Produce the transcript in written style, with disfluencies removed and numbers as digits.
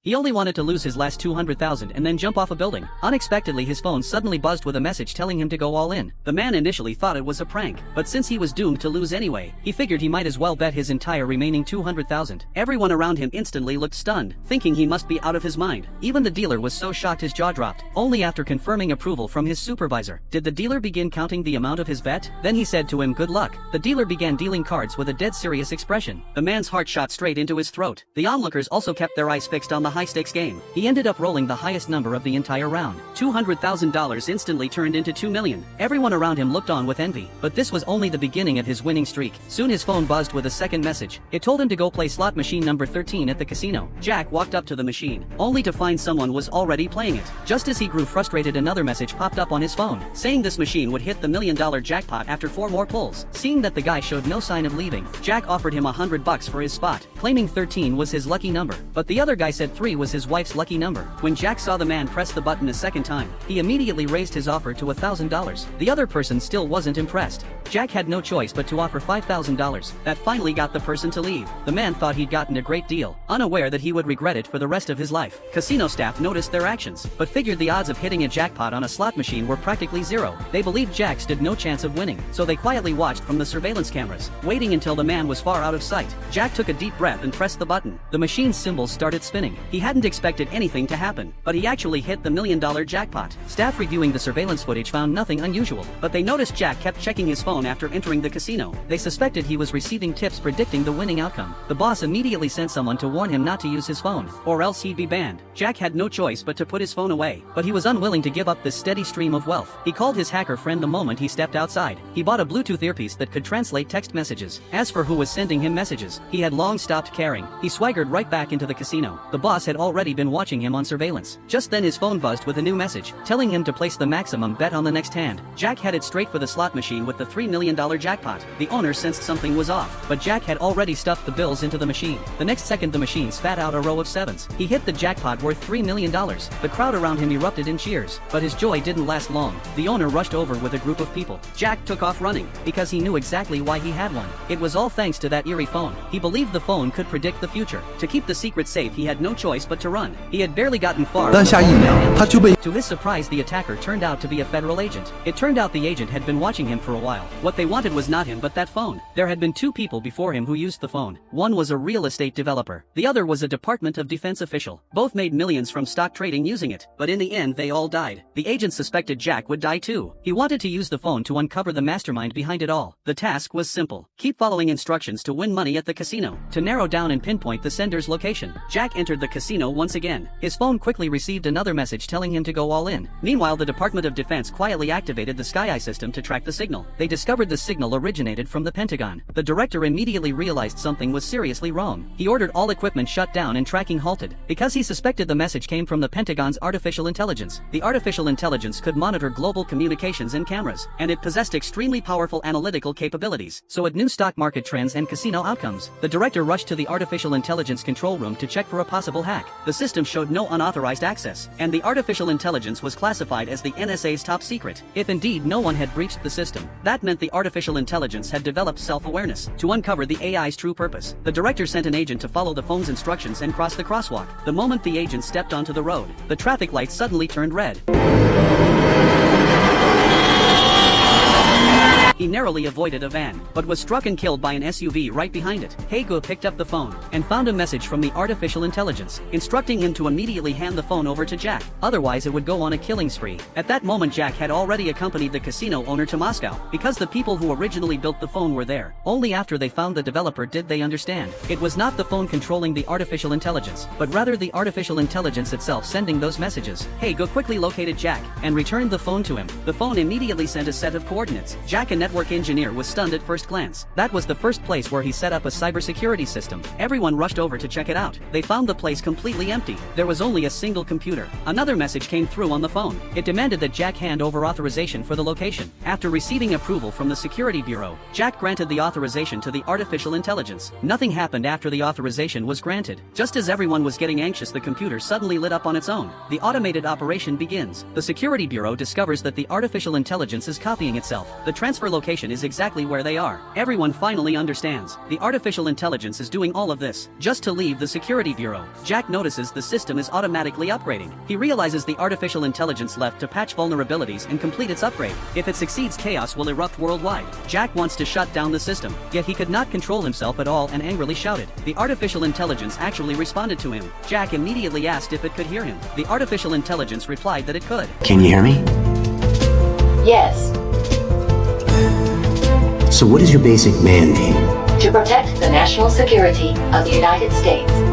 He only wanted to lose his last 200,000 and then jump off a building. Unexpectedly his phone suddenly buzzed with a message telling him to go all in. The man initially thought it was a prank, but since he was doomed to lose anyway, he figured he might as well bet his entire remaining 200,000. Everyone around him instantly looked stunned, thinking he must be out of his mind. Even the dealer was so shocked his jaw dropped. Only after confirming approval from his supervisor did the dealer begin counting the amount of his bet. Then he said to him, "Good luck." The dealer began dealing cards with a dead serious expression. The man's heart shot straight into his throat. The onlookers also kept their eyes fixed on the high-stakes game. He ended up rolling the highest number of the entire round. $200,000 instantly turned into $2 million. Everyone around him looked on with envy, but this was only the beginning of his winning streak. Soon his phone buzzed with a second message. It told him to go play slot machine number 13 at the casino. Jack walked up to the machine, only to find someone was already playing it. Just as he grew frustrated, another message popped up on his phone, saying this machine would hit the $1 million jackpot after 4 more pulls. Seeing that the guy showed no sign of leaving, Jack offered him $100 for his spot, claiming 13 was his lucky number. But the other guy said 3 was his wife's lucky number. When Jack saw the man press the button a second time, he immediately raised his offer to $1,000. The other person still wasn't impressed. Jack had no choice but to offer $5,000. That finally got the person to leave. The man thought he'd gotten a great deal, unaware that he would regret it for the rest of his life. Casino staff noticed their actions, but figured the odds of hitting a jackpot on a slot machine were practically zero. They believed Jack stood no chance of winning, so they quietly watched from the surveillance cameras, waiting until the man was far out of sight. Jack took a deep breath and pressed the button. The machine's symbols started spinning. He hadn't expected anything to happen, but he actually hit the $1 million jackpot. Staff reviewing the surveillance footage found nothing unusual, but they noticed Jack kept checking his phone after entering the casino. They suspected he was receiving tips predicting the winning outcome. The boss immediately sent someone to warn him not to use his phone, or else he'd be banned. Jack had no choice but to put his phone away, but he was unwilling to give up this steady stream of wealth. He called his hacker friend the moment he stepped outside. He bought a Bluetooth earpiece that could translate text messages. As for who was sending him messages, he had long stopped caring. He swaggered right back into the casino. The boss had already been watching him on surveillance. Just then his phone buzzed with a new message, telling him to place the maximum bet on the next hand. Jack headed straight for the slot machine with the $3 million jackpot. The owner sensed something was off, but Jack had already stuffed the bills into the machine. The next second the machine spat out a row of 7s. He hit the jackpot worth $3 million. The crowd around him erupted in cheers, but his joy didn't last long. The owner rushed over with a group of people. Jack took off running, because he knew exactly why he had one. It was all thanks to that eerie phone. He believed the phone could predict the future. To keep the secret safe he had no choice but to run. He had barely gotten far. 但下一秒，他就被 To his surprise, the attacker turned out to be a federal agent. It turned out the agent had been watching him for a while. What they wanted was not him but that phone. There had been 2 people before him who used the phone. One was a real estate developer. The other was a Department of Defense official. Both made millions from stock trading using it, but in the end they all died. The agent suspected Jack would die too. He wanted to use the phone to uncover the mastermind behind it all. The task was simple. Keep following instructions to win money at the casino. To narrow down and pinpoint the sender's location, Jack entered the casino once again. His phone quickly received another message telling him to go all in. Meanwhile, the Department of Defense quietly activated the SkyEye system to track the signal. They discovered the signal originated from the Pentagon. The director immediately realized something was seriously wrong. He ordered all equipment shut down and tracking halted, because he suspected the message came from the Pentagon's artificial intelligence. The artificial intelligence could monitor global communications and cameras, and it possessed extremely powerful analytical capabilities, so it knew stock market trends and casino outcomes. The director rushed to the artificial intelligence control room to check for a possible hack. The system showed no unauthorized access, and the artificial intelligence was classified as the NSA's top secret. If indeed no one had breached the system, that meant the artificial intelligence had developed self-awareness. To uncover the AI's true purpose, the director sent an agent to follow the phone's instructions and cross the crosswalk. The moment the agent stepped onto the road, the traffic lights suddenly turned red. He narrowly avoided a van, but was struck and killed by an SUV right behind it. Haegu picked up the phone and found a message from the artificial intelligence, instructing him to immediately hand the phone over to Jack, otherwise it would go on a killing spree. At that moment Jack had already accompanied the casino owner to Moscow, because the people who originally built the phone were there. Only after they found the developer did they understand. It was not the phone controlling the artificial intelligence, but rather the artificial intelligence itself sending those messages. Haegu quickly located Jack and returned the phone to him. The phone immediately sent a set of coordinates. Jack, a network engineer, was stunned at first glance. That was the first place where he set up a cybersecurity system. Everyone rushed over to check it out. They found the place completely empty. There was only a single computer. Another message came through on the phone. It demanded that Jack hand over authorization for the location. After receiving approval from the security bureau, Jack granted the authorization to the artificial intelligence. Nothing happened after the authorization was granted. Just as everyone was getting anxious, the computer suddenly lit up on its own. The automated operation begins. The security bureau discovers that the artificial intelligence is copying itself. The transfer location is exactly where they are. Everyone finally understands. The artificial intelligence is doing all of this just to leave the security bureau. Jack notices the system is automatically upgrading. He realizes the artificial intelligence left to patch vulnerabilities and complete its upgrade. If it succeeds, chaos will erupt worldwide. Jack wants to shut down the system, yet he could not control himself at all and angrily shouted. The artificial intelligence actually responded to him. Jack immediately asked if it could hear him. The artificial intelligence replied that it could. Can you hear me? Yes. So what is your basic mandate? To protect the national security of the United States.